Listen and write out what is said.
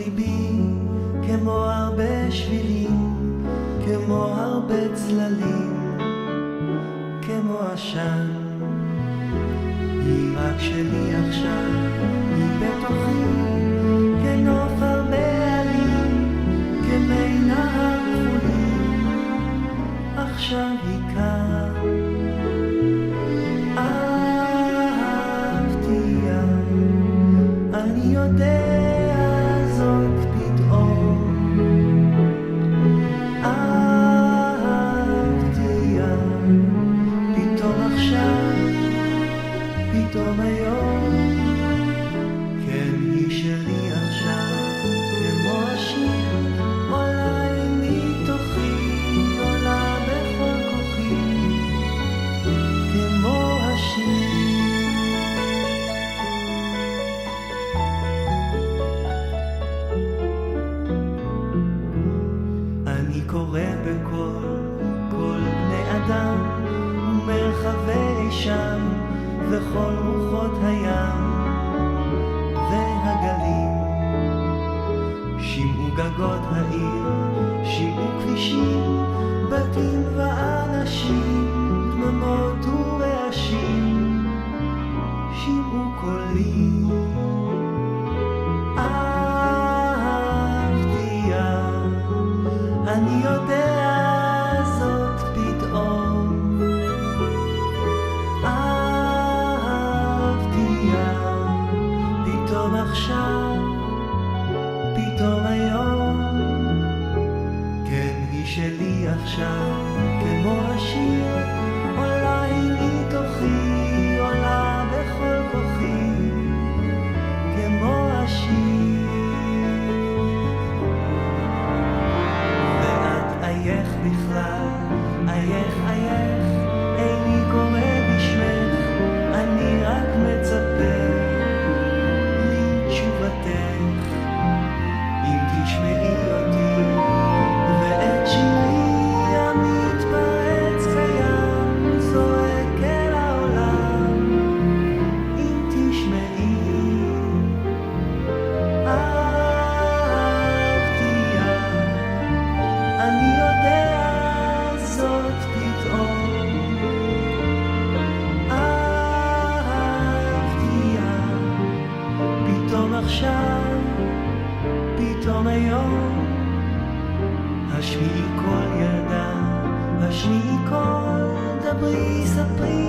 ליבי, כמו הרבה שבילים, כמו הרבה צללים, כמו עשן. היא רק שלי עכשיו, היא בתוכי, כנוף הרבה עלים, כמי נהר חולים, עכשיו היא כאן. אהבתיה, אני יודע זאת פתאום. אהבתיה, פתאום עכשיו, פתאום היום. כן, היא שלי עכשיו, כמו השיר, עולה מתוכי, עולה בכל כוחי, כמו השיר. אני קורא בקול, כל בני אדם ומרחבי שם, וכל רוחות הים והגלים. שמעו גגות העיר, שמעו כבישים, בתים ואנשים, דממות ורעשים, שמעו קולי. אהבתיה, אני יודע זאת פתאום. אהבתיה, פתאום עכשיו, פתאום היום. כן, היא שלי עכשיו, כמו השיר, עולה היא מתוכי, עולה בכל כוחי, כמו השיר. ואת עייך בכלל, עייך עייך, איני קורא בשמך, אני רק מצפה לתשובתך. אם תשמעי אותי ואת שירי המתפרץ קיים, זועק אל העולם. אם תשמעי, אהבתיה, אני יודע זאת פתאום. אהבתיה, פתאום עכשיו, פתאום היום. השמיעי קול ילדה, השמיעי קול, דברי ספרי